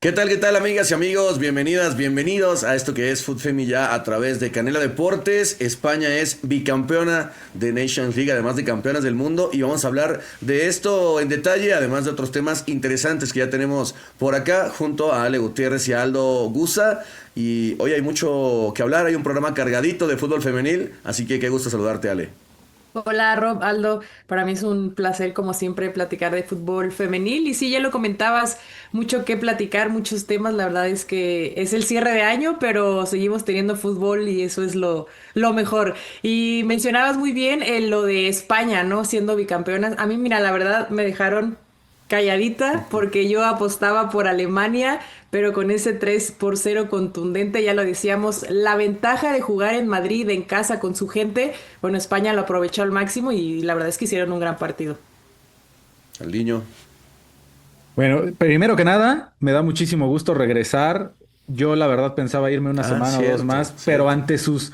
Qué tal, amigas y amigos? Bienvenidas, bienvenidos a esto que es Food Femi ya a través de Canela Deportes. España es bicampeona de Nations League, además de campeonas del mundo, y vamos a hablar de esto en detalle, además de otros temas interesantes que ya tenemos por acá, junto a Ale Gutiérrez y a Aldo Gusa. Y hoy hay mucho que hablar, hay un programa cargadito de fútbol femenil, así que qué gusto saludarte, Ale. Hola Rob, Aldo, para mí es un placer como siempre platicar de fútbol femenil y sí, ya lo comentabas, mucho que platicar, muchos temas, la verdad es que es el cierre de año, pero seguimos teniendo fútbol y eso es lo mejor. Y mencionabas muy bien lo de España, ¿no? Siendo bicampeonas. A mí, mira, la verdad me dejaron calladita porque yo apostaba por Alemania, pero con ese 3-0 contundente, ya lo decíamos, la ventaja de jugar en Madrid, en casa, con su gente, bueno, España lo aprovechó al máximo y la verdad es que hicieron un gran partido. Al niño. Bueno, primero que nada, me da muchísimo gusto regresar. Yo la verdad pensaba irme una Ah, semana o dos cierto, más, pero cierto. ante sus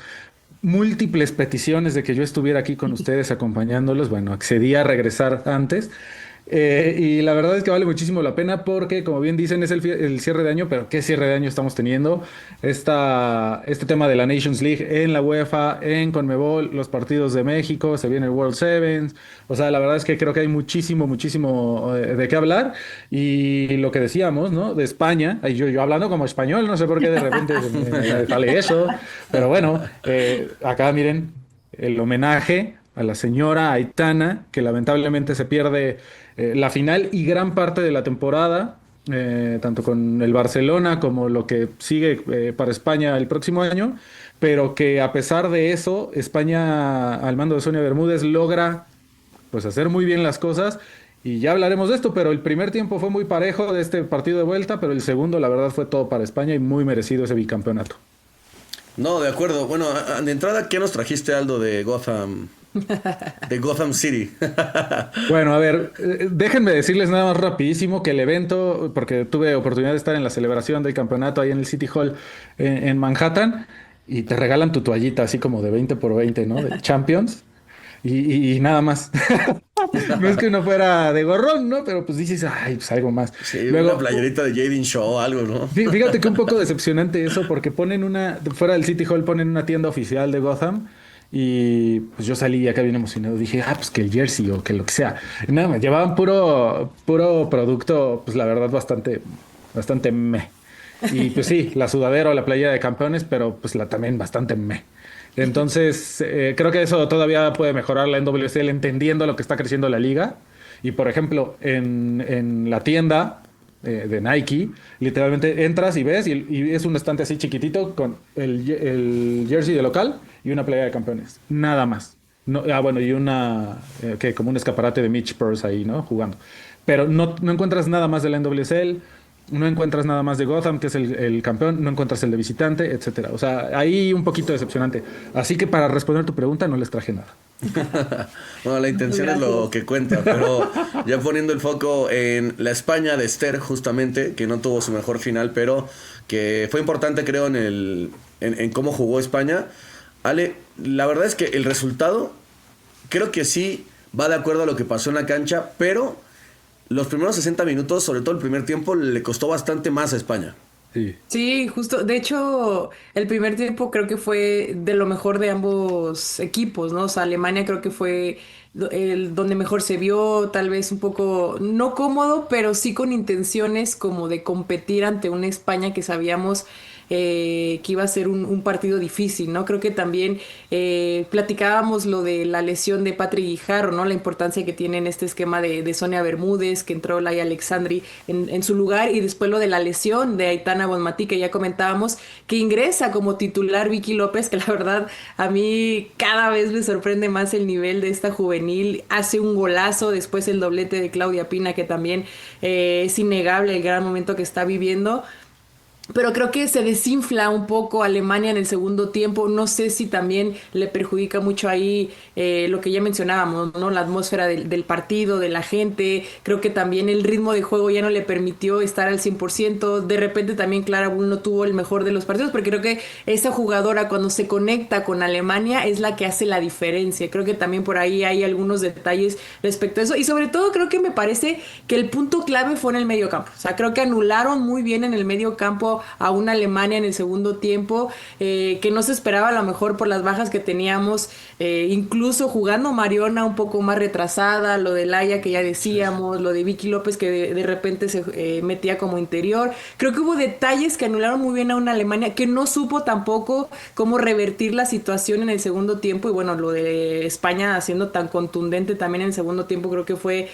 múltiples peticiones de que yo estuviera aquí con ustedes acompañándolos, bueno, accedí a regresar antes. Y la verdad es que vale muchísimo la pena porque, como bien dicen, es el cierre de año, pero ¿qué cierre de año estamos teniendo? Este tema de la Nations League en la UEFA, en Conmebol, los partidos de México, se viene el World Sevens. O sea, la verdad es que creo que hay muchísimo, muchísimo de qué hablar. Y lo que decíamos, ¿no? De España, ay, yo hablando como español, no sé por qué de repente me sale eso, pero bueno, acá miren el homenaje a la señora Aitana, que lamentablemente se pierde la final y gran parte de la temporada, tanto con el Barcelona como lo que sigue para España el próximo año, pero que a pesar de eso, España al mando de Sonia Bermúdez logra pues hacer muy bien las cosas. Y ya hablaremos de esto, pero el primer tiempo fue muy parejo de este partido de vuelta, pero el segundo, la verdad, fue todo para España y muy merecido ese bicampeonato. No, de acuerdo. Bueno, de entrada, ¿qué nos trajiste, Aldo, de Gotham? De Gotham City. Bueno, a ver, déjenme decirles nada más rapidísimo que el evento, porque tuve oportunidad de estar en la celebración del campeonato ahí en el City Hall en Manhattan, y te regalan tu toallita así como de 20 por 20, ¿no? De Champions, y nada más. No es que uno fuera de gorrón, ¿no? Pero pues dices, ay, pues algo más. Sí, una Luego, playerita de Jaden Shaw, algo, ¿no? fíjate que un poco decepcionante eso, porque fuera del City Hall ponen una tienda oficial de Gotham. Y pues yo salí acá bien emocionado. Dije, pues que el jersey o que lo que sea. Y nada, me llevaban puro producto, pues la verdad, bastante meh. Y pues sí, la sudadera o la playa de campeones, pero pues la también bastante meh. Entonces, creo que eso todavía puede mejorar la NWSL entendiendo lo que está creciendo la liga. Y por ejemplo, en la tienda de Nike, literalmente entras y ves, y es un estante así chiquitito con el jersey de local y una playa de campeones. Nada más. No, bueno, y que como un escaparate de Mitch Purse ahí, ¿no? Jugando. Pero no encuentras nada más de la NWSL, no encuentras nada más de Gotham, que es el campeón, no encuentras el de visitante, etcétera. O sea, ahí un poquito decepcionante. Así que para responder tu pregunta, no les traje nada. Bueno, la Muchas intención es lo gracias. que cuenta, pero ya poniendo el foco en la España de Esther, justamente, que no tuvo su mejor final, pero que fue importante, creo, en cómo jugó España. Ale, la verdad es que el resultado, creo que sí va de acuerdo a lo que pasó en la cancha, pero los primeros 60 minutos, sobre todo el primer tiempo, le costó bastante más a España. Sí. Sí, justo. De hecho, el primer tiempo creo que fue de lo mejor de ambos equipos, ¿no? O sea, Alemania creo que fue el donde mejor se vio, tal vez un poco no cómodo, pero sí con intenciones como de competir ante una España que sabíamos que iba a ser un partido difícil, ¿no? Creo que también platicábamos lo de la lesión de Patrick Guijarro, ¿no? La importancia que tiene en este esquema de Sonia Bermúdez, que entró Laia Alexandri en su lugar, y después lo de la lesión de Aitana Bonmatí, que ya comentábamos, que ingresa como titular Vicky López, que la verdad a mí cada vez me sorprende más el nivel de esta juvenil, hace un golazo, después el doblete de Claudia Pina, que también es innegable el gran momento que está viviendo. Pero creo que se desinfla un poco Alemania en el segundo tiempo. No sé si también le perjudica mucho ahí lo que ya mencionábamos, ¿no? La atmósfera del partido, de la gente. Creo que también el ritmo de juego ya no le permitió estar al 100%. De repente también Clara Bull no tuvo el mejor de los partidos, porque creo que esa jugadora cuando se conecta con Alemania es la que hace la diferencia. Creo que también por ahí hay algunos detalles respecto a eso. Y sobre todo creo que me parece que el punto clave fue en el medio campo. O sea, creo que anularon muy bien en el medio campo a una Alemania en el segundo tiempo, que no se esperaba a lo mejor por las bajas que teníamos, incluso jugando Mariona un poco más retrasada, lo de Laia que ya decíamos, lo de Vicky López que de repente se metía como interior. Creo que hubo detalles que anularon muy bien a una Alemania que no supo tampoco cómo revertir la situación en el segundo tiempo, y bueno, lo de España haciendo tan contundente también en el segundo tiempo creo que fue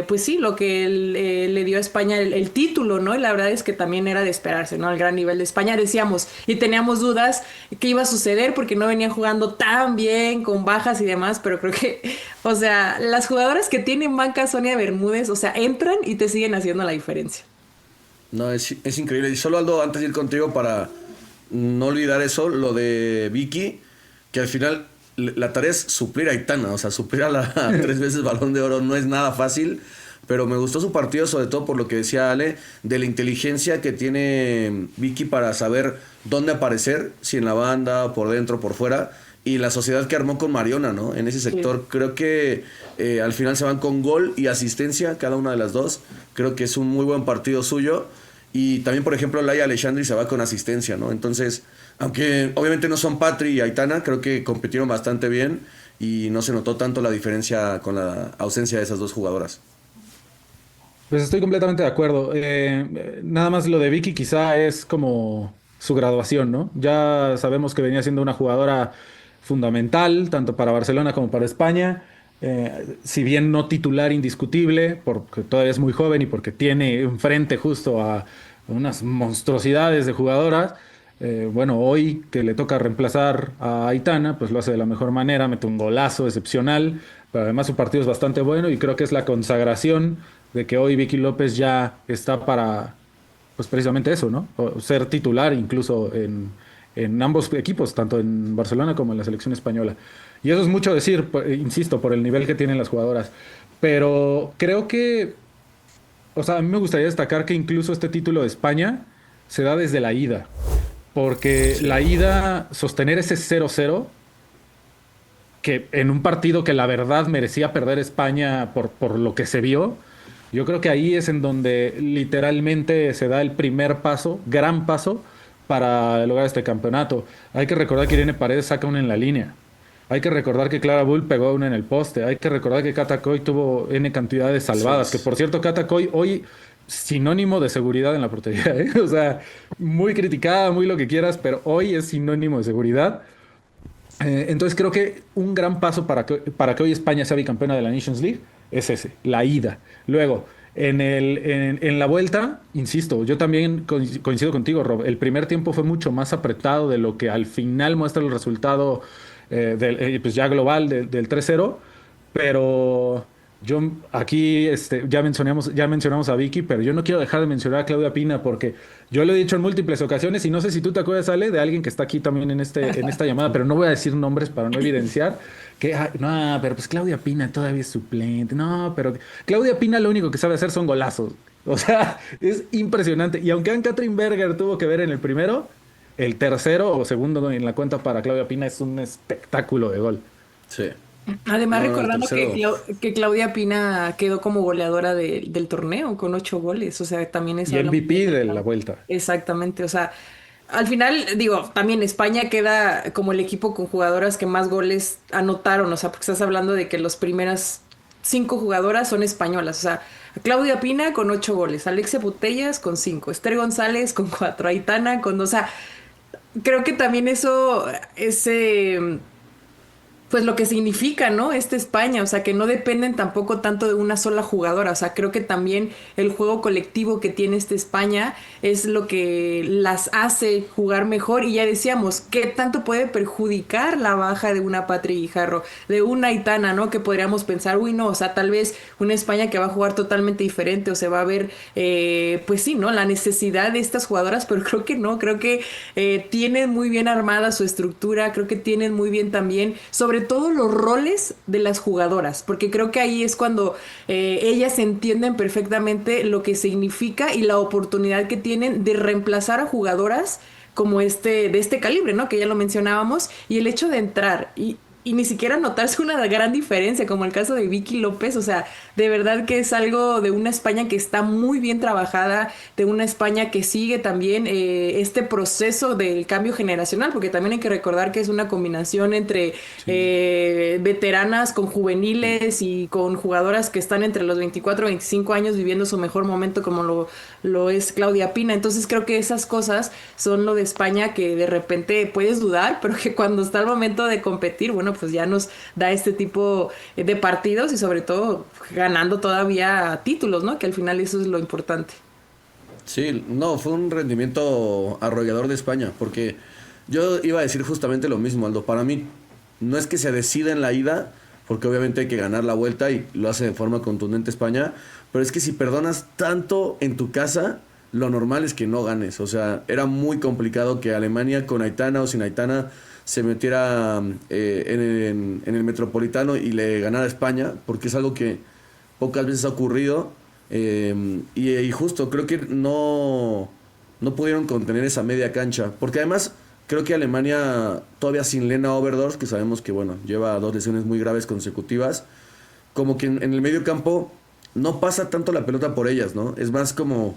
pues sí, lo que le dio a España el título, ¿no? Y la verdad es que también era de esperarse, ¿no? Al gran nivel de España decíamos y teníamos dudas qué iba a suceder porque no venían jugando tan bien, con bajas y demás, pero creo que, o sea, las jugadoras que tienen banca, Sonia Bermúdez, o sea, entran y te siguen haciendo la diferencia. No, es increíble. Y solo Aldo, antes de ir contigo para no olvidar eso, lo de Vicky, que al final la tarea es suplir a Aitana, o sea, suplir a la 3 veces Balón de Oro no es nada fácil, pero me gustó su partido, sobre todo por lo que decía Ale, de la inteligencia que tiene Vicky para saber dónde aparecer, si en la banda, por dentro, por fuera, y la sociedad que armó con Mariona, ¿no? En ese sector, creo que al final se van con gol y asistencia, cada una de las dos, creo que es un muy buen partido suyo, y también, por ejemplo, Laia Alexandri se va con asistencia, ¿no? Entonces, aunque obviamente no son Patri y Aitana, creo que compitieron bastante bien y no se notó tanto la diferencia con la ausencia de esas dos jugadoras. Pues estoy completamente de acuerdo. Nada más lo de Vicky quizá es como su graduación, ¿no? Ya sabemos que venía siendo una jugadora fundamental, tanto para Barcelona como para España. Si bien no titular indiscutible, porque todavía es muy joven y porque tiene enfrente justo a unas monstruosidades de jugadoras. Bueno, hoy que le toca reemplazar a Aitana, pues lo hace de la mejor manera, mete un golazo excepcional, pero además su partido es bastante bueno y creo que es la consagración de que hoy Vicky López ya está para, pues precisamente eso, ¿no? O ser titular incluso en ambos equipos, tanto en Barcelona como en la selección española. Y eso es mucho decir, insisto, por el nivel que tienen las jugadoras. Pero creo que, o sea, a mí me gustaría destacar que incluso este título de España se da desde la ida. Porque la ida, sostener ese 0-0, que en un partido que la verdad merecía perder España por lo que se vio, yo creo que ahí es en donde literalmente se da el primer paso, gran paso, para lograr este campeonato. Hay que recordar que Irene Paredes saca una en la línea. Hay que recordar que Clara Bull pegó una en el poste. Hay que recordar que Cata Coy tuvo N cantidad de salvadas. Que por cierto, Cata Coy hoy sinónimo de seguridad en la portería, ¿eh? O sea, muy criticada, muy lo que quieras, pero hoy es sinónimo de seguridad. Entonces creo que un gran paso para que hoy España sea bicampeona de la Nations League es ese, la ida. Luego, en la vuelta, insisto, yo también coincido contigo, Rob. El primer tiempo fue mucho más apretado de lo que al final muestra el resultado pues ya global del 3-0, pero yo aquí ya mencionamos a Vicky, pero yo no quiero dejar de mencionar a Claudia Pina porque yo lo he dicho en múltiples ocasiones y no sé si tú te acuerdas, Ale, de alguien que está aquí también en esta llamada, pero no voy a decir nombres para no evidenciar que, no, pero pues Claudia Pina todavía es suplente, no, pero Claudia Pina lo único que sabe hacer son golazos, o sea, es impresionante, y aunque Ann-Katrin Berger tuvo que ver en el primero, el tercero o segundo en la cuenta para Claudia Pina es un espectáculo de gol. Sí. Además, No, recordando tercero. que Claudia Pina quedó como goleadora del torneo con 8 goles, o sea, también eso Y habla mucho MVP de de la vuelta. exactamente, o sea, al final, digo, también España queda como el equipo con jugadoras que más goles anotaron, o sea, porque estás hablando de que las primeras 5 jugadoras son españolas, o sea, Claudia Pina con 8 goles, Alexia Putellas con 5, Esther González con 4, Aitana con 2, o sea, creo que también eso, ese pues lo que significa, ¿no? España, o sea, que no dependen tampoco tanto de una sola jugadora, o sea, creo que también el juego colectivo que tiene España es lo que las hace jugar mejor y ya decíamos, ¿qué tanto puede perjudicar la baja de una Patri Guijarro, de una Aitana, ¿no? Que podríamos pensar, uy, no, o sea, tal vez una España que va a jugar totalmente diferente o se va a ver, pues sí, ¿no? La necesidad de estas jugadoras, pero creo que no, creo que tienen muy bien armada su estructura, creo que tienen muy bien también, sobre todo los roles de las jugadoras, porque creo que ahí es cuando ellas entienden perfectamente lo que significa y la oportunidad que tienen de reemplazar a jugadoras como de este calibre, ¿no? Que ya lo mencionábamos, y el hecho de entrar y ni siquiera notarse una gran diferencia, como el caso de Vicky López, o sea, de verdad que es algo de una España que está muy bien trabajada, de una España que sigue también este proceso del cambio generacional, porque también hay que recordar que es una combinación entre veteranas con juveniles y con jugadoras que están entre los 24 y 25 años viviendo su mejor momento, como lo es Claudia Pina. Entonces creo que esas cosas son lo de España que de repente puedes dudar, pero que cuando está el momento de competir, bueno, pues ya nos da este tipo de partidos y sobre todo ganando todavía títulos, ¿no? Que al final eso es lo importante. Sí, no, fue un rendimiento arrollador de España, porque yo iba a decir justamente lo mismo, Aldo. Para mí no es que se decida en la ida, porque obviamente hay que ganar la vuelta y lo hace de forma contundente España, pero es que si perdonas tanto en tu casa, lo normal es que no ganes. O sea, era muy complicado que Alemania con Aitana o sin Aitana se metiera en el Metropolitano y le ganara a España, porque es algo que pocas veces ha ocurrido. Y justo creo que no pudieron contener esa media cancha, porque además creo que Alemania, todavía sin Lena Oberdorf, que sabemos que bueno, lleva 2 lesiones muy graves consecutivas, como que en el medio campo no pasa tanto la pelota por ellas, ¿no? Es más como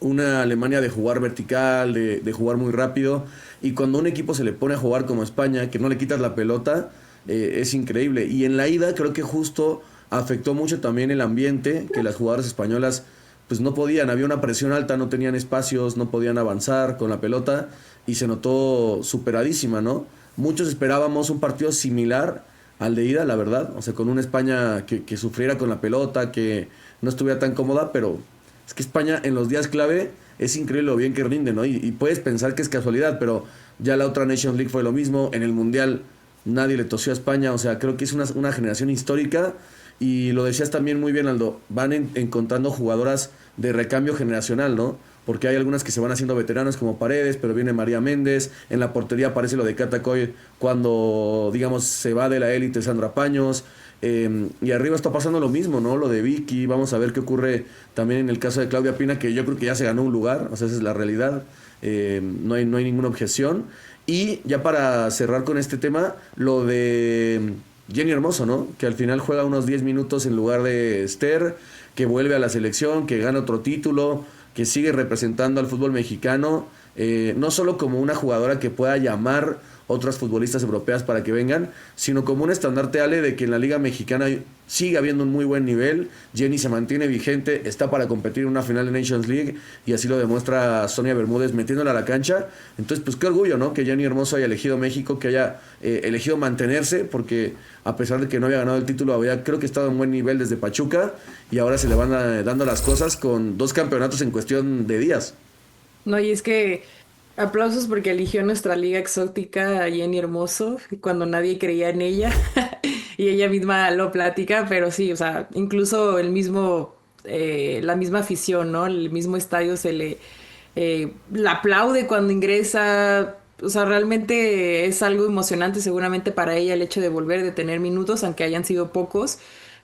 una Alemania de jugar vertical, de jugar muy rápido, y cuando un equipo se le pone a jugar como España, que no le quitas la pelota, es increíble. Y en la ida creo que justo afectó mucho también el ambiente, que las jugadoras españolas pues no podían, había una presión alta, no tenían espacios, no podían avanzar con la pelota, y se notó superadísima, ¿no? Muchos esperábamos un partido similar al de ida, la verdad, o sea, con una España que sufriera con la pelota, que no estuviera tan cómoda, pero es que España en los días clave es increíble lo bien que rinde, ¿no? Y puedes pensar que es casualidad, pero ya la otra Nations League fue lo mismo. En el Mundial nadie le tosió a España. O sea, creo que es una generación histórica. Y lo decías también muy bien, Aldo. Van encontrando jugadoras de recambio generacional, ¿no? Porque hay algunas que se van haciendo veteranas como Paredes, pero viene María Méndez. En la portería aparece lo de Cata Coy cuando, digamos, se va de la élite Sandra Paños. Y arriba está pasando lo mismo, ¿no? Lo de Vicky, vamos a ver qué ocurre también en el caso de Claudia Pina, que yo creo que ya se ganó un lugar, o sea, esa es la realidad, no hay ninguna objeción. Y ya para cerrar con este tema, lo de Jenny Hermoso, ¿no? Que al final juega unos 10 minutos en lugar de Esther, que vuelve a la selección, que gana otro título, que sigue representando al fútbol mexicano, no solo como una jugadora que pueda llamar otras futbolistas europeas para que vengan, sino como un estandarte, Ale, de que en la Liga Mexicana sigue habiendo un muy buen nivel. Jenny se mantiene vigente, está para competir en una final de Nations League, y así lo demuestra Sonia Bermúdez metiéndola a la cancha. Entonces, pues qué orgullo, ¿no? Que Jenny Hermoso haya elegido México, que haya elegido mantenerse, porque a pesar de que no había ganado el título, había creo que estado en buen nivel desde Pachuca, y ahora se le van dando las cosas con 2 campeonatos en cuestión de días. No, y es que aplausos porque eligió nuestra liga exótica a Jenny Hermoso cuando nadie creía en ella y ella misma lo platica, pero sí, o sea, incluso la misma afición, ¿no? El mismo estadio la aplaude cuando ingresa. O sea, realmente es algo emocionante seguramente para ella el hecho de volver, de tener minutos, aunque hayan sido pocos,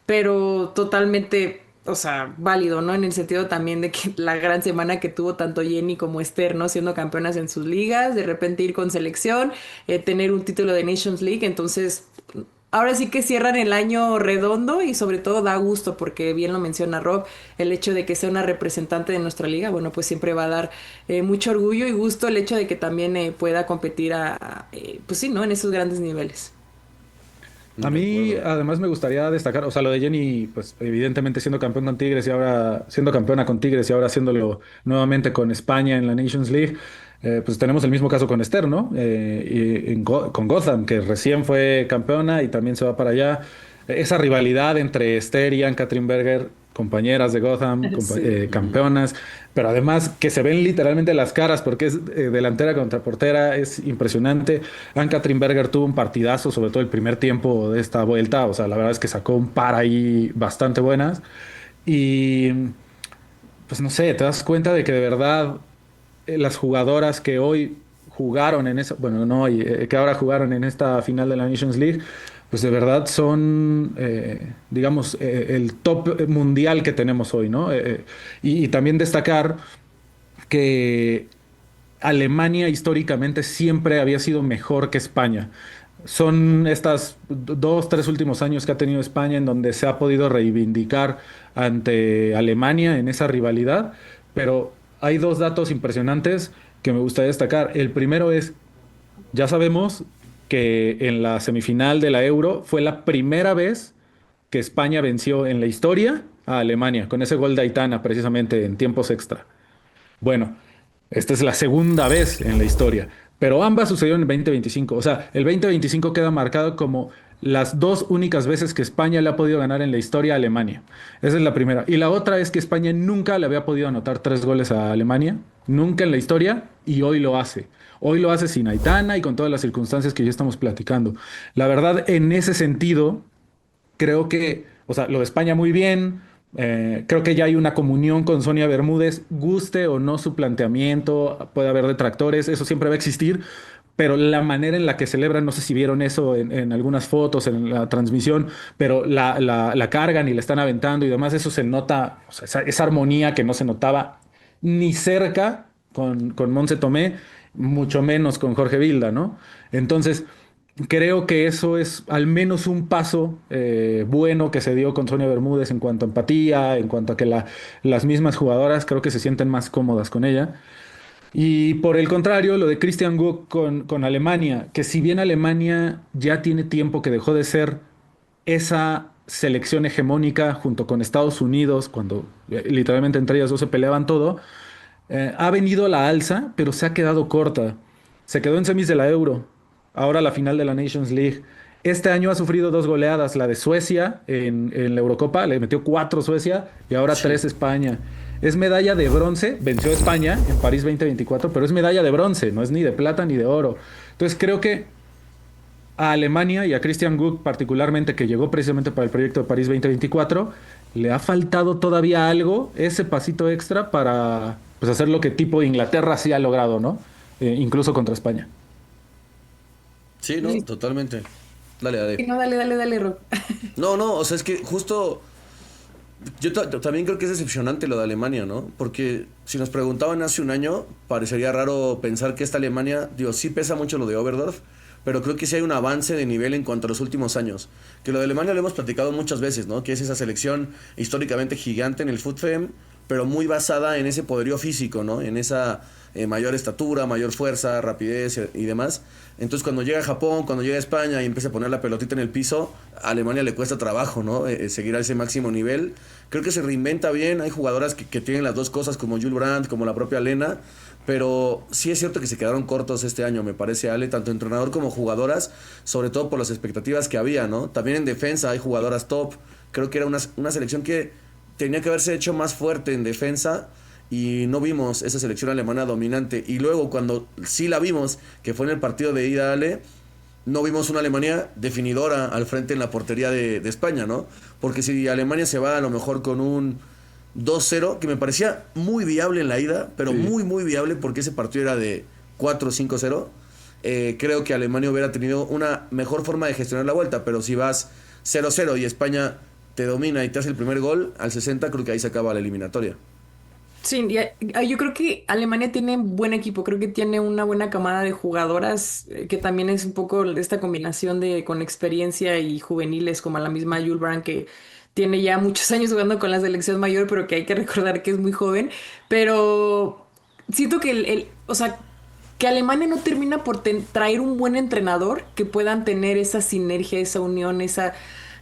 pero totalmente, o sea, válido, ¿no? En el sentido también de que la gran semana que tuvo tanto Jenny como Esther, ¿no? Siendo campeonas en sus ligas, de repente ir con selección, tener un título de Nations League, entonces ahora sí que cierran el año redondo y sobre todo da gusto porque bien lo menciona Rob, el hecho de que sea una representante de nuestra liga, bueno, pues siempre va a dar mucho orgullo y gusto el hecho de que también pueda competir pues sí, ¿no? En esos grandes niveles. A De mí, acuerdo. además, me gustaría destacar, o sea, lo de Jenny, pues evidentemente siendo campeón con Tigres y ahora siendo campeona con Tigres y ahora haciéndolo nuevamente con España en la Nations League. Pues tenemos el mismo caso con Esther, ¿no? Con Gotham, que recién fue campeona y también se va para allá. Esa rivalidad entre Esther y Ann-Katrin Berger, compañeras de Gotham, Sí. campeonas, pero además que se ven literalmente las caras porque es delantera contra portera, es impresionante. Ann-Katrin Berger tuvo un partidazo, sobre todo el primer tiempo de esta vuelta, o sea, la verdad es que sacó un par ahí bastante buenas. Y pues no sé, te das cuenta de que de verdad las jugadoras que hoy jugaron en esa, bueno, no hoy, que ahora jugaron en esta final de la Nations League, pues de verdad son, digamos, el top mundial que tenemos hoy, ¿no? Y también destacar que Alemania históricamente siempre había sido mejor que España. Son estas 2, 3 últimos años que ha tenido España en donde se ha podido reivindicar ante Alemania en esa rivalidad, pero hay dos datos impresionantes que me gustaría destacar. El primero es, ya sabemos que en la semifinal de la Euro fue la primera vez que España venció en la historia a Alemania, con ese gol de Aitana precisamente en tiempos extra. Bueno, esta es la segunda vez en la historia, pero ambas sucedieron en 2025. O sea, el 2025 queda marcado como las dos únicas veces que España le ha podido ganar en la historia a Alemania. Esa es la primera. Y la otra es que España nunca le había podido anotar 3 goles a Alemania, nunca en la historia, y hoy lo hace. Hoy lo hace sin Aitana y con todas las circunstancias que ya estamos platicando. La verdad, en ese sentido, creo que, o sea, lo de España muy bien. Creo que ya hay una comunión con Sonia Bermúdez, guste o no su planteamiento, puede haber detractores, eso siempre va a existir, pero la manera en la que celebran, no sé si vieron eso en algunas fotos, en la transmisión, pero la cargan y la están aventando y demás, eso se nota, o sea, esa armonía que no se notaba ni cerca con Monse Tomé, mucho menos con Jorge Vilda, ¿no? Entonces, creo que eso es al menos un paso bueno que se dio con Sonia Bermúdez en cuanto a empatía, en cuanto a que las mismas jugadoras creo que se sienten más cómodas con ella. Y por el contrario, lo de Christian Gug con Alemania, que si bien Alemania ya tiene tiempo que dejó de ser esa selección hegemónica junto con Estados Unidos, cuando literalmente entre ellas dos se peleaban todo, ha venido a la alza, pero se ha quedado corta. Se quedó en semis de la Euro, ahora la final de la Nations League. Este año ha sufrido 2 goleadas, la de Suecia en la Eurocopa, le metió 4 Suecia y ahora Sí. 3 España. Es medalla de bronce, venció a España en París 2024, pero es medalla de bronce, no es ni de plata ni de oro. Entonces creo que a Alemania y a Christian Gug particularmente, que llegó precisamente para el proyecto de París 2024, le ha faltado todavía algo, ese pasito extra para pues, hacer lo que tipo Inglaterra sí ha logrado, ¿no? Incluso contra España. Sí, no, Sí, totalmente. Dale, dale. no, dale, dale, dale, Rob. No, no, o sea, es que justo yo también creo que es decepcionante lo de Alemania, ¿no? Porque si nos preguntaban hace un año, parecería raro pensar que esta Alemania, digo, sí pesa mucho lo de Oberdorf, pero creo que sí hay un avance de nivel en cuanto a los últimos años. Que lo de Alemania lo hemos platicado muchas veces, ¿no? Que es esa selección históricamente gigante en el FUTFEM, pero muy basada en ese poderío físico, ¿no? En esa mayor estatura, mayor fuerza, rapidez y demás. Entonces cuando llega a Japón, cuando llega a España y empieza a poner la pelotita en el piso, a Alemania le cuesta trabajo, ¿no? Seguir a ese máximo nivel. Creo que se reinventa bien, hay jugadoras que tienen las dos cosas como Jules Brandt, como la propia Lena, pero sí es cierto que se quedaron cortos este año, me parece, Ale, tanto entrenador como jugadoras, sobre todo por las expectativas que había, ¿no? También en defensa hay jugadoras top, creo que era una selección que tenía que haberse hecho más fuerte en defensa y no vimos esa selección alemana dominante. Y luego cuando sí la vimos, que fue en el partido de ida, Ale, no vimos una Alemania definidora al frente en la portería de España, ¿no? Porque si Alemania se va a lo mejor con un 2-0, que me parecía muy viable en la ida, pero Sí. muy, muy viable porque ese partido era de 4-5-0, creo que Alemania hubiera tenido una mejor forma de gestionar la vuelta, pero si vas 0-0 y España te domina y te hace el primer gol, al 60 creo que ahí se acaba la eliminatoria. Sí, yo creo que Alemania tiene buen equipo, creo que tiene una buena camada de jugadoras, que también es un poco esta combinación de con experiencia y juveniles, como la misma Jules Brandt, que tiene ya muchos años jugando con la selección mayor, pero que hay que recordar que es muy joven. Pero siento que o sea, que Alemania no termina por traer un buen entrenador que puedan tener esa sinergia, esa unión,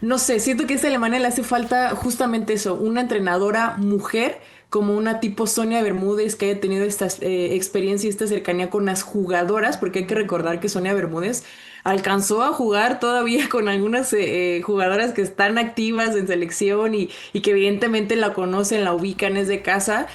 no sé, siento que a esta Alemania le hace falta justamente eso, una entrenadora mujer como una tipo Sonia Bermúdez que haya tenido esta experiencia y esta cercanía con las jugadoras, porque hay que recordar que Sonia Bermúdez alcanzó a jugar todavía con algunas jugadoras que están activas en selección y que evidentemente la conocen, la ubican, es de casa.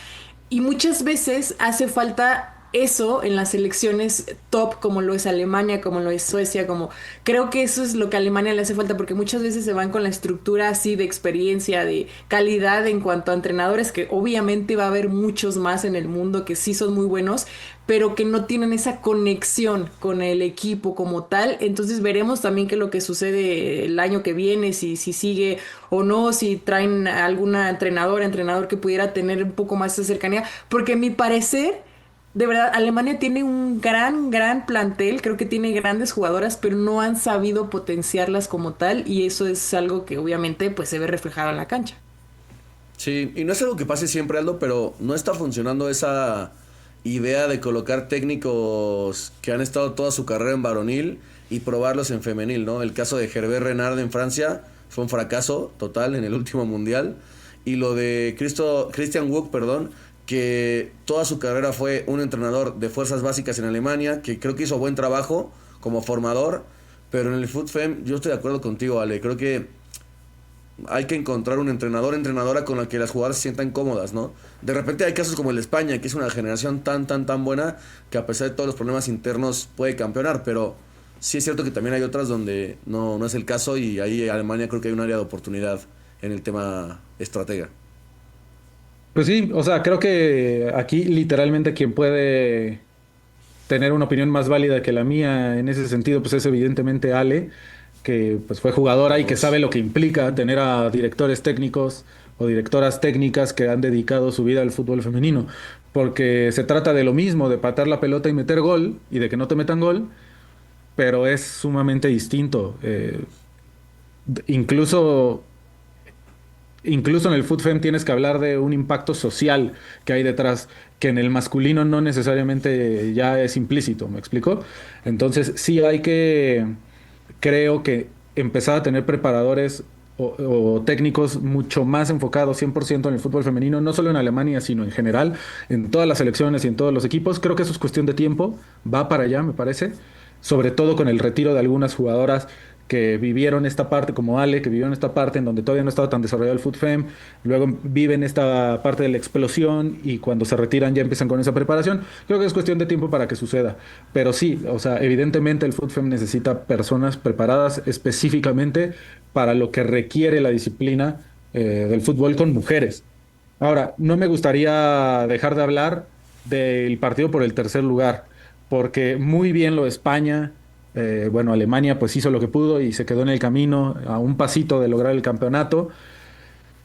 Y muchas veces hace falta eso en las selecciones top, como lo es Alemania, como lo es Suecia, como creo que eso es lo que a Alemania le hace falta, porque muchas veces se van con la estructura así de experiencia, de calidad en cuanto a entrenadores, que obviamente va a haber muchos más en el mundo que sí son muy buenos, pero que no tienen esa conexión con el equipo como tal. Entonces veremos también qué es lo que sucede el año que viene, si sigue o no, si traen a alguna entrenador que pudiera tener un poco más de cercanía, porque a mi parecer, de verdad, Alemania tiene un gran plantel, creo que tiene grandes jugadoras, pero no han sabido potenciarlas como tal, y eso es algo que obviamente pues se ve reflejado en la cancha. Sí, y no es algo que pase siempre, Aldo, pero no está funcionando esa idea de colocar técnicos que han estado toda su carrera en varonil y probarlos en femenil, ¿no? El caso de Hervé Renard en Francia fue un fracaso total en el último mundial, y lo de Christian Wook, perdón, que toda su carrera fue un entrenador de fuerzas básicas en Alemania, que creo que hizo buen trabajo como formador, pero en el FUTFEM yo estoy de acuerdo contigo, Ale, creo que hay que encontrar un entrenador, entrenadora con la que las jugadoras se sientan cómodas, ¿no? De repente hay casos como el de España, que es una generación tan buena que a pesar de todos los problemas internos puede campeonar, pero sí es cierto que también hay otras donde no es el caso, y ahí Alemania creo que hay un área de oportunidad en el tema estratega. Pues sí, o sea, creo que aquí literalmente quien puede tener una opinión más válida que la mía en ese sentido, pues es evidentemente Ale, que pues fue jugadora y que Vamos. sabe lo que implica tener a directores técnicos o directoras técnicas que han dedicado su vida al fútbol femenino, porque se trata de lo mismo, de patear la pelota y meter gol y de que no te metan gol, pero es sumamente distinto. Incluso Incluso en el FUTFEM tienes que hablar de un impacto social que hay detrás, que en el masculino no necesariamente ya es implícito, ¿me explico? Entonces sí hay que, creo que empezar a tener preparadores o técnicos mucho más enfocados 100% en el fútbol femenino, no solo en Alemania, sino en general, en todas las selecciones y en todos los equipos. Creo que eso es cuestión de tiempo, va para allá, me parece, sobre todo con el retiro de algunas jugadoras que vivieron esta parte, como Ale, que vivieron esta parte en donde todavía no estaba tan desarrollado el FUTFEM, luego viven esta parte de la explosión y cuando se retiran ya empiezan con esa preparación. Creo que es cuestión de tiempo para que suceda. Pero sí, o sea, evidentemente el FUTFEM necesita personas preparadas específicamente para lo que requiere la disciplina del fútbol con mujeres. Ahora, no me gustaría dejar de hablar del partido por el tercer lugar, porque muy bien lo de España. Bueno, Alemania pues hizo lo que pudo y se quedó en el camino a un pasito de lograr el campeonato,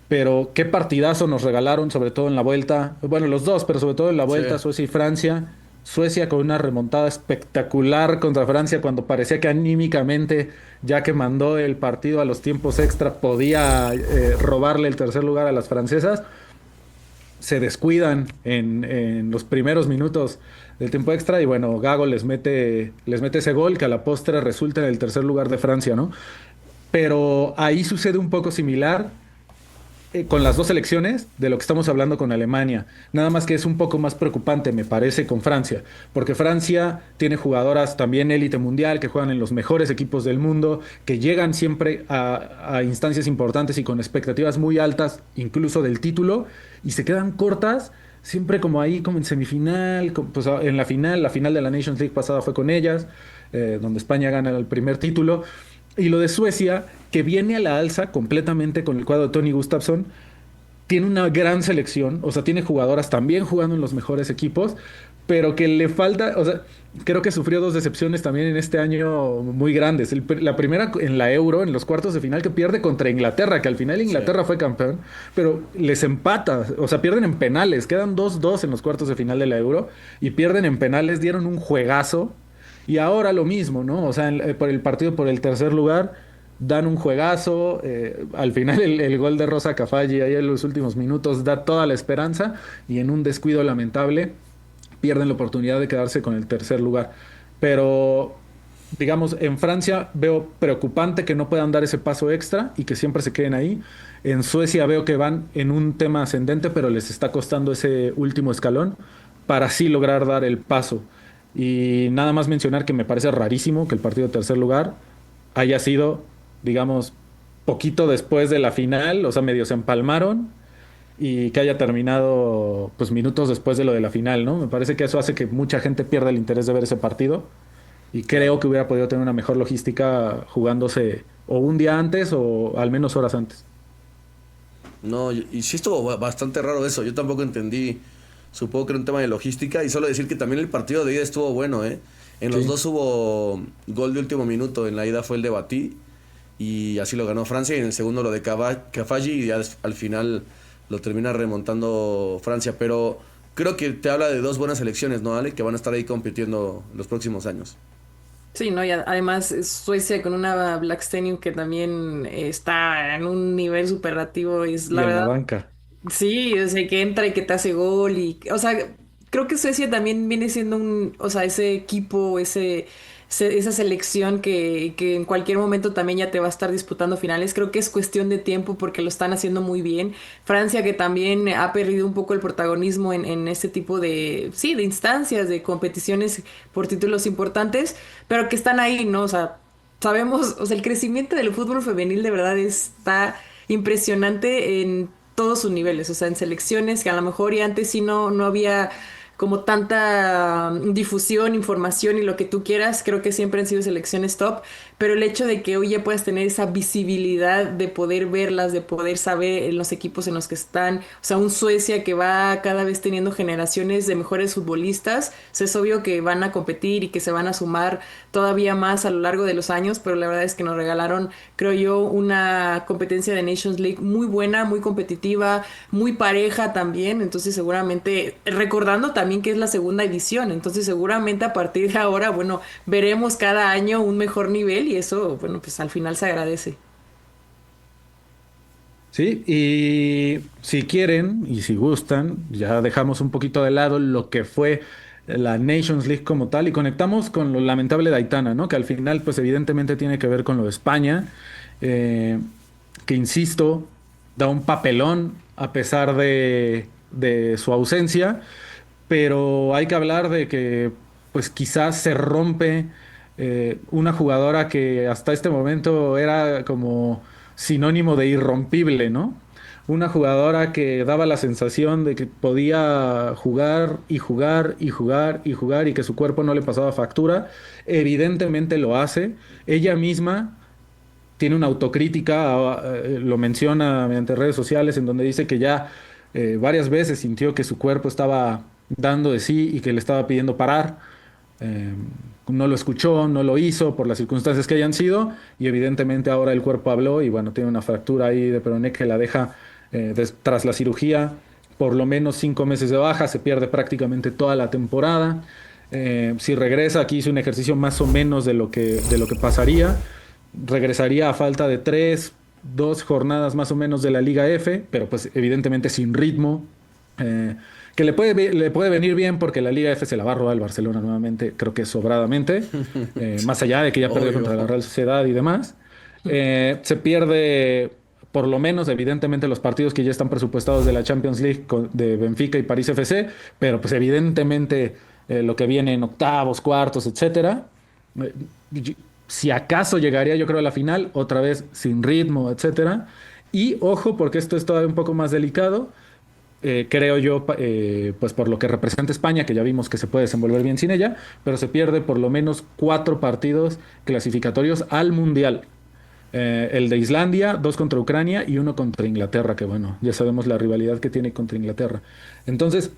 pero qué partidazo nos regalaron, sobre todo en la vuelta, bueno, los dos, pero sobre todo en la Sí. vuelta, Suecia y Francia. Suecia con una remontada espectacular contra Francia cuando parecía que anímicamente, ya que mandó el partido a los tiempos extra, podía robarle el tercer lugar a las francesas. Se descuidan en los primeros minutos del tiempo extra y bueno, Gago les mete ese gol que a la postre resulta en el tercer lugar de Francia, ¿no? Pero ahí sucede un poco similar con las dos selecciones de lo que estamos hablando con Alemania. Nada más que es un poco más preocupante, me parece, con Francia, porque Francia tiene jugadoras también élite mundial que juegan en los mejores equipos del mundo, que llegan siempre a instancias importantes y con expectativas muy altas, incluso del título, y se quedan cortas. Siempre como ahí, como en semifinal, pues en la final de la Nations League pasada fue con ellas, donde España gana el primer título. Y lo de Suecia, que viene a la alza completamente con el cuadro de Tony Gustafsson, tiene una gran selección, o sea, tiene jugadoras también jugando en los mejores equipos, pero que le falta, o sea, creo que sufrió dos decepciones también en este año muy grandes. La primera en la Euro, en los cuartos de final, que pierde contra Inglaterra, que al final Inglaterra Sí. fue campeón, pero les empata, o sea, pierden en penales, quedan 2-2 en los cuartos de final de la Euro y pierden en penales, dieron un juegazo. Y ahora lo mismo, ¿no? O sea, por el partido por el tercer lugar, dan un juegazo. Al final el gol de Rosa Cafaggi ahí en los últimos minutos da toda la esperanza y en un descuido lamentable pierden la oportunidad de quedarse con el tercer lugar. Pero digamos, en Francia veo preocupante que no puedan dar ese paso extra y que siempre se queden ahí. En Suecia veo que van en un tema ascendente, pero les está costando ese último escalón para así lograr dar el paso. Y nada más mencionar que me parece rarísimo que el partido de tercer lugar haya sido, digamos, poquito después de la final, o sea, medio se empalmaron y que haya terminado pues minutos después de lo de la final, ¿no? Me parece que eso hace que mucha gente pierda el interés de ver ese partido y creo que hubiera podido tener una mejor logística jugándose o un día antes o al menos horas antes. No, y sí estuvo bastante raro eso. Yo tampoco entendí. Supongo que era un tema de logística. Y solo decir que también el partido de ida estuvo bueno, ¿eh? En los Sí. dos hubo gol de último minuto. En la ida fue el de Batí. Y así lo ganó Francia. Y en el segundo lo de Cafaggi. Y ya al final lo termina remontando Francia. Pero creo que te habla de dos buenas selecciones, ¿no, Ale? Que van a estar ahí compitiendo los próximos años. Sí, ¿no? Y además Suecia con una Blackstenius que también está en un nivel superlativo, es Y la en la verdad. banca. Sí, o sea, que entra y que te hace gol y, o sea, creo que Suecia también viene siendo o sea, ese equipo, esa selección que en cualquier momento también ya te va a estar disputando finales. Creo que es cuestión de tiempo porque lo están haciendo muy bien. Francia que también ha perdido un poco el protagonismo en este tipo de, sí, de instancias, de competiciones por títulos importantes, pero que están ahí, ¿no? O sea, sabemos, o sea, el crecimiento del fútbol femenil de verdad está impresionante en todos sus niveles, o sea, en selecciones que a lo mejor y antes sí no había como tanta difusión, información y lo que tú quieras, creo que siempre han sido selecciones top, pero el hecho de que hoy ya puedas tener esa visibilidad de poder verlas, de poder saber en los equipos en los que están, o sea, un Suecia que va cada vez teniendo generaciones de mejores futbolistas, o sea, es obvio que van a competir y que se van a sumar todavía más a lo largo de los años, pero la verdad es que nos regalaron, creo yo, una competencia de Nations League muy buena, muy competitiva, muy pareja también, entonces seguramente, recordando también que es la segunda edición, entonces seguramente a partir de ahora, bueno, veremos cada año un mejor nivel y eso, bueno, pues al final se agradece. Sí, y si quieren y si gustan, ya dejamos un poquito de lado lo que fue la Nations League como tal y conectamos con lo lamentable de Aitana, ¿no? Que al final, pues evidentemente tiene que ver con lo de España, eh, que insisto, da un papelón a pesar de su ausencia, pero hay que hablar de que, pues quizás se rompe una jugadora que hasta este momento era como sinónimo de irrompible, ¿no? Una jugadora que daba la sensación de que podía jugar y jugar y jugar y jugar y que su cuerpo no le pasaba factura. Evidentemente lo hace. Ella misma tiene una autocrítica, lo menciona mediante redes sociales, en donde dice que ya varias veces sintió que su cuerpo estaba dando de sí y que le estaba pidiendo parar. Eh, no lo escuchó, no lo hizo por las circunstancias que hayan sido y evidentemente ahora el cuerpo habló y bueno, tiene una fractura ahí de peroné que la deja tras la cirugía por lo menos 5 meses de baja, se pierde prácticamente toda la temporada. Si regresa, aquí hizo un ejercicio más o menos de lo que pasaría. Regresaría a falta de 2 jornadas más o menos de la Liga F, pero pues evidentemente sin ritmo. eh, que le puede venir bien porque la Liga F se la va a robar el Barcelona nuevamente, creo que sobradamente, más allá de que ya perdió contra la Obvio. Real Sociedad y demás. Se pierde por lo menos, evidentemente, los partidos que ya están presupuestados de la Champions League de Benfica y París FC, pero pues evidentemente lo que viene en octavos, cuartos, etcétera. Eh, y- si acaso llegaría, yo creo, a la final, otra vez sin ritmo, etcétera. Y ojo, porque esto es todavía un poco más delicado, creo yo, pues por lo que representa España, que ya vimos que se puede desenvolver bien sin ella, pero se pierde por lo menos 4 partidos clasificatorios al Mundial. El de Islandia, 2 contra Ucrania y uno contra Inglaterra, que bueno, ya sabemos la rivalidad que tiene contra Inglaterra. Entonces,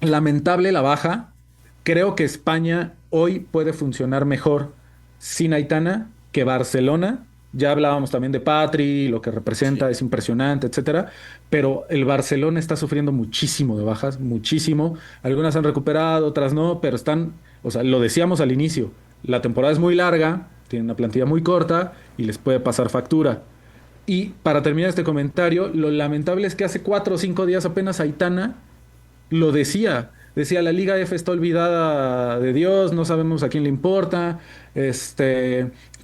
lamentable la baja. Creo que España hoy puede funcionar mejor sin Aitana que Barcelona. Ya hablábamos también de Patri, lo que representa Sí. es impresionante, etcétera. Pero el Barcelona está sufriendo muchísimo de bajas, muchísimo. Algunas han recuperado, otras no, pero están, o sea, lo decíamos al inicio, la temporada es muy larga, tienen una plantilla muy corta y les puede pasar factura. Y para terminar este comentario, lo lamentable es que hace 4 o 5 días apenas Aitana lo decía. decía, la Liga F está olvidada de Dios, no sabemos a quién le importa,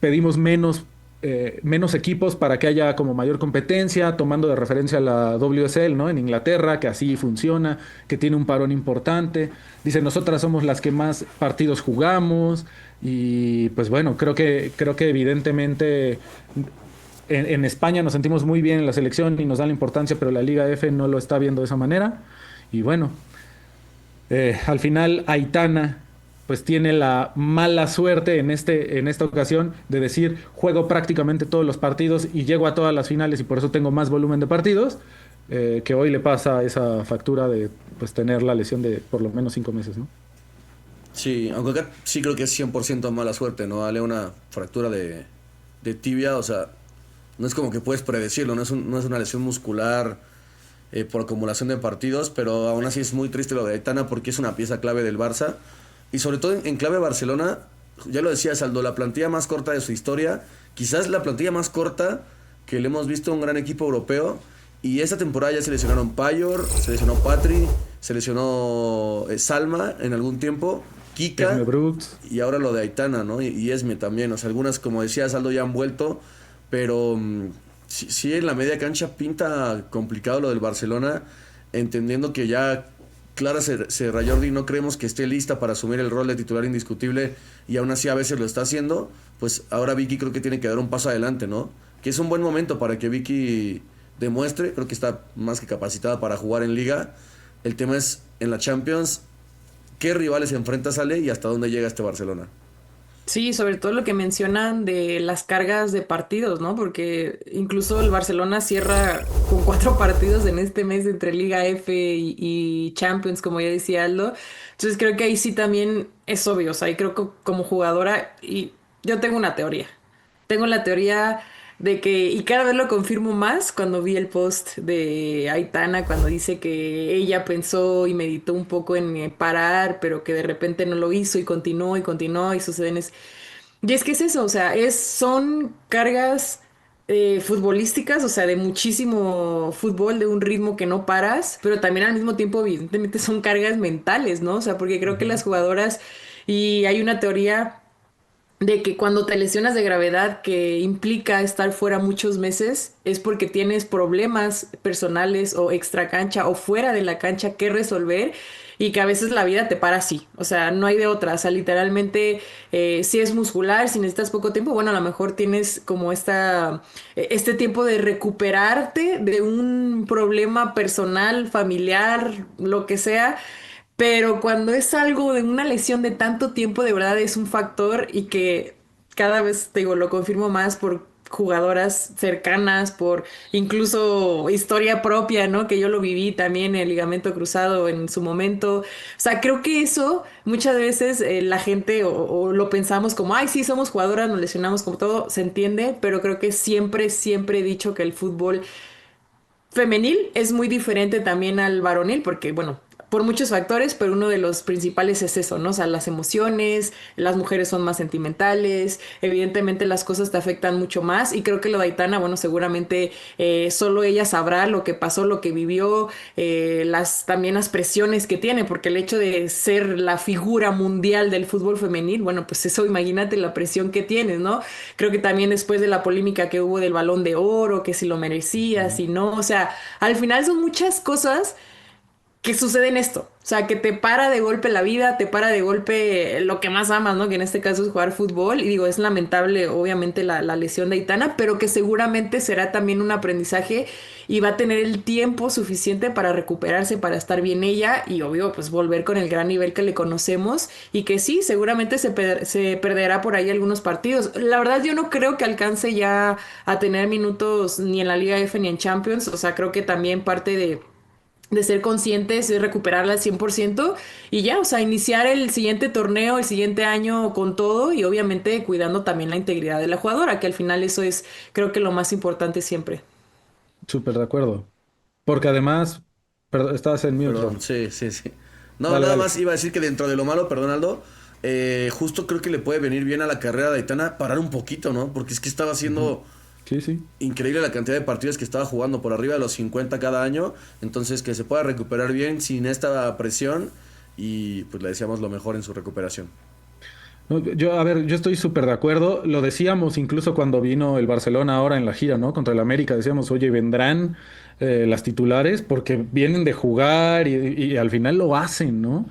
pedimos menos equipos para que haya como mayor competencia, tomando de referencia la WSL, ¿no? En Inglaterra, que así funciona, que tiene un parón importante. Dice, nosotras somos las que más partidos jugamos y pues bueno, creo que evidentemente en España nos sentimos muy bien en la selección y nos dan la importancia, pero la Liga F no lo está viendo de esa manera. Y bueno, al final Aitana pues tiene la mala suerte en esta ocasión de decir, juego prácticamente todos los partidos y llego a todas las finales y por eso tengo más volumen de partidos, que hoy le pasa esa factura de pues tener la lesión de por lo menos 5 meses, ¿no? Sí, aunque acá sí creo que es 100% mala suerte, ¿no? Darle una fractura de tibia, o sea, no es como que puedes predecirlo, no es una lesión muscular por acumulación de partidos, pero aún así es muy triste lo de Aitana porque es una pieza clave del Barça. Y sobre todo en clave Barcelona, ya lo decía Saldo, la plantilla más corta de su historia, quizás la plantilla más corta que le hemos visto a un gran equipo europeo. Y esta temporada ya se lesionaron Payor, se lesionó Patri, se lesionó Salma en algún tiempo, Kika Esme Brooks. y ahora lo de Aitana, ¿no? Y Esme también, o sea, algunas, como decía Saldo, ya han vuelto, pero sí en la media cancha pinta complicado lo del Barcelona, entendiendo que ya Clara Serrallordi no creemos que esté lista para asumir el rol de titular indiscutible y aún así a veces lo está haciendo, pues ahora Vicky creo que tiene que dar un paso adelante, ¿no? Que es un buen momento para que Vicky demuestre, creo que está más que capacitada para jugar en Liga. El tema es en la Champions, ¿qué rivales enfrenta Sale y hasta dónde llega este Barcelona? Sí, sobre todo lo que mencionan de las cargas de partidos, ¿no? Porque incluso el Barcelona cierra con 4 partidos en este mes entre Liga F y Champions, como ya decía Aldo. Entonces creo que ahí sí también es obvio, o sea, y creo que como jugadora, y yo tengo una teoría. Tengo la teoría de que, y cada vez lo confirmo más cuando vi el post de Aitana, cuando dice que ella pensó y meditó un poco en parar, pero que de repente no lo hizo y continuó y suceden es... Y es que es eso, o sea, son cargas futbolísticas, o sea, de muchísimo fútbol, de un ritmo que no paras, pero también al mismo tiempo, evidentemente, son cargas mentales, ¿no? O sea, porque creo que las jugadoras, y hay una teoría de que cuando te lesionas de gravedad que implica estar fuera muchos meses es porque tienes problemas personales o extra cancha o fuera de la cancha que resolver y que a veces la vida te para así, o sea, no hay de otra, o sea, literalmente si es muscular, si necesitas poco tiempo, bueno, a lo mejor tienes como este tiempo de recuperarte de un problema personal, familiar, lo que sea. Pero cuando es algo de una lesión de tanto tiempo, de verdad es un factor y que cada vez, te digo, lo confirmo más por jugadoras cercanas, por incluso historia propia, ¿no? Que yo lo viví también, el ligamento cruzado en su momento. O sea, creo que eso muchas veces la gente o lo pensamos como, ay, sí, somos jugadoras, nos lesionamos como todo, se entiende, pero creo que siempre, siempre he dicho que el fútbol femenil es muy diferente también al varonil, porque, bueno, por muchos factores, pero uno de los principales es eso, ¿no? O sea, las emociones, las mujeres son más sentimentales, evidentemente las cosas te afectan mucho más y creo que lo de Aitana, bueno, seguramente solo ella sabrá lo que pasó, lo que vivió, también las presiones que tiene, porque el hecho de ser la figura mundial del fútbol femenil, bueno, pues eso, imagínate la presión que tienes, ¿no? Creo que también después de la polémica que hubo del Balón de Oro, que si lo merecía, si no, o sea, al final son muchas cosas que sucede en esto. O sea, que te para de golpe la vida, te para de golpe lo que más amas, ¿no? Que en este caso es jugar fútbol. Y digo, es lamentable, obviamente, la lesión de Aitana, pero que seguramente será también un aprendizaje y va a tener el tiempo suficiente para recuperarse, para estar bien ella y, obvio, pues volver con el gran nivel que le conocemos. Y que sí, seguramente se perderá por ahí algunos partidos. La verdad, yo no creo que alcance ya a tener minutos ni en la Liga F ni en Champions. O sea, creo que también parte de ser conscientes, es recuperarla al 100% y ya, o sea, iniciar el siguiente torneo, el siguiente año con todo y obviamente cuidando también la integridad de la jugadora, que al final eso es, creo que lo más importante siempre. Súper de acuerdo. Porque además, perdón, estabas en mute, Perdón, Rafa. sí. No, Dale, nada dale. más iba a decir que dentro de lo malo, perdón Aldo, justo creo que le puede venir bien a la carrera de Aitana parar un poquito, ¿no? Porque es que estaba Ujú. haciendo Sí, sí. increíble la cantidad de partidos que estaba jugando, por arriba de los 50 cada año, entonces que se pueda recuperar bien sin esta presión y pues le deseamos lo mejor en su recuperación. No, yo, a ver, yo estoy súper de acuerdo. Lo decíamos incluso cuando vino el Barcelona ahora en la gira, ¿no? Contra el América. Decíamos, oye, vendrán las titulares porque vienen de jugar y al final lo hacen, ¿no?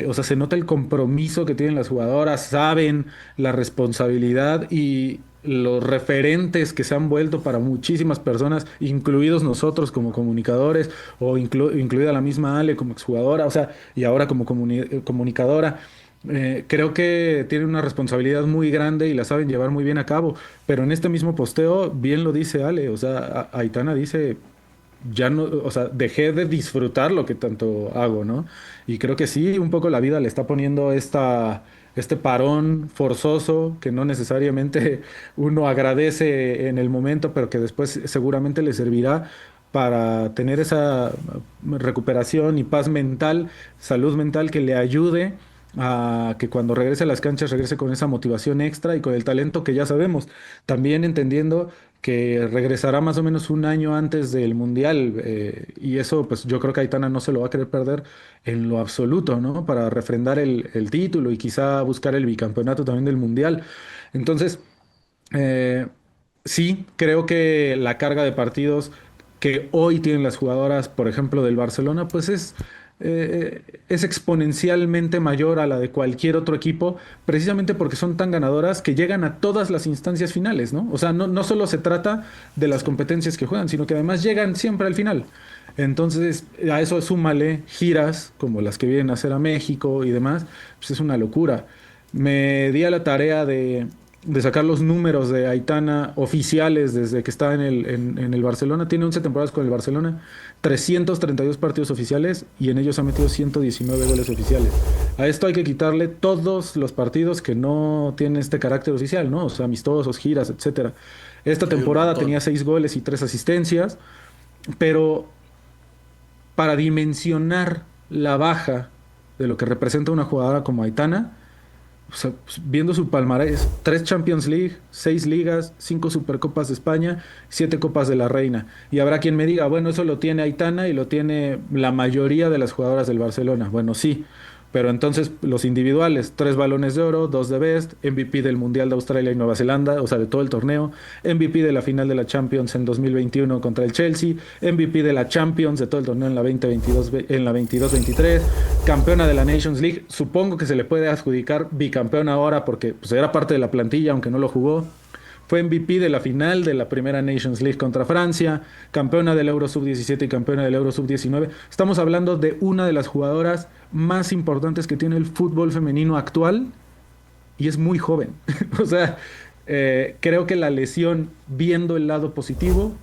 O sea, se nota el compromiso que tienen las jugadoras, saben la responsabilidad y los referentes que se han vuelto para muchísimas personas, incluidos nosotros como comunicadores o incluida la misma Ale como exjugadora, o sea, y ahora como comunicadora. Creo que tienen una responsabilidad muy grande y la saben llevar muy bien a cabo, pero en este mismo posteo bien lo dice Ale, o sea, Aitana dice, ya no, o sea, dejé de disfrutar lo que tanto hago, ¿no? Y creo que sí, un poco la vida le está poniendo este parón forzoso que no necesariamente uno agradece en el momento, pero que después seguramente le servirá para tener esa recuperación y paz mental, salud mental que le ayude a que cuando regrese a las canchas regrese con esa motivación extra y con el talento que ya sabemos. También entendiendo que regresará más o menos un año antes del Mundial, y eso pues yo creo que Aitana no se lo va a querer perder en lo absoluto, ¿no? Para refrendar el título y quizá buscar el bicampeonato también del Mundial. Entonces, eh, sí, creo que la carga de partidos que hoy tienen las jugadoras, por ejemplo, del Barcelona, pues es exponencialmente mayor a la de cualquier otro equipo, precisamente porque son tan ganadoras que llegan a todas las instancias finales, ¿no? O sea, no solo se trata de las competencias que juegan, sino que además llegan siempre al final. Entonces, a eso súmale giras como las que vienen a hacer a México y demás, pues es una locura. Me di a la tarea de sacar los números de Aitana oficiales desde que está en el Barcelona. Tiene 11 temporadas con el Barcelona, 332 partidos oficiales y en ellos ha metido 119 goles oficiales. A esto hay que quitarle todos los partidos que no tienen este carácter oficial, ¿no? O sea, amistosos, giras, etcétera. Esta Hay un temporada montón. tenía 6 goles y 3 asistencias, pero para dimensionar la baja de lo que representa una jugadora como Aitana, o sea, viendo su palmarés, 3 Champions League, 6 ligas, 5 Supercopas de España, 7 Copas de la Reina. Y habrá quien me diga, bueno, eso lo tiene Aitana y lo tiene la mayoría de las jugadoras del Barcelona. Bueno, sí, pero entonces los individuales, 3 Balones de Oro, 2 de Best, MVP del Mundial de Australia y Nueva Zelanda, o sea, de todo el torneo, MVP de la final de la Champions en 2021 contra el Chelsea, MVP de la Champions de todo el torneo en la 2022, en la 22-23, campeona de la Nations League, supongo que se le puede adjudicar bicampeona ahora porque pues, era parte de la plantilla aunque no lo jugó. Fue MVP de la final de la primera Nations League contra Francia, campeona del Euro Sub-17 y campeona del Euro Sub-19. Estamos hablando de una de las jugadoras más importantes que tiene el fútbol femenino actual y es muy joven. O sea, creo que la lesión, viendo el lado positivo,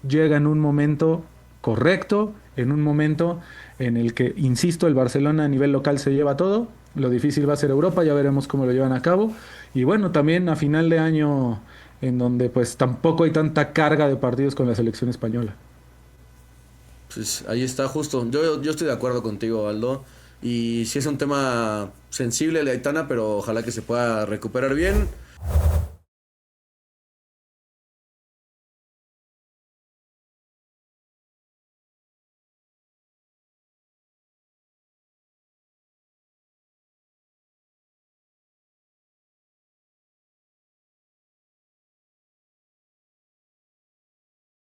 llega en un momento correcto, en un momento en el que, insisto, el Barcelona a nivel local se lleva todo. Lo difícil va a ser Europa, ya veremos cómo lo llevan a cabo. Y bueno, también a final de año en donde pues tampoco hay tanta carga de partidos con la selección española. Pues ahí está, justo. Yo estoy de acuerdo contigo, Aldo. Y sí es un tema sensible el de Aitana, pero ojalá que se pueda recuperar bien.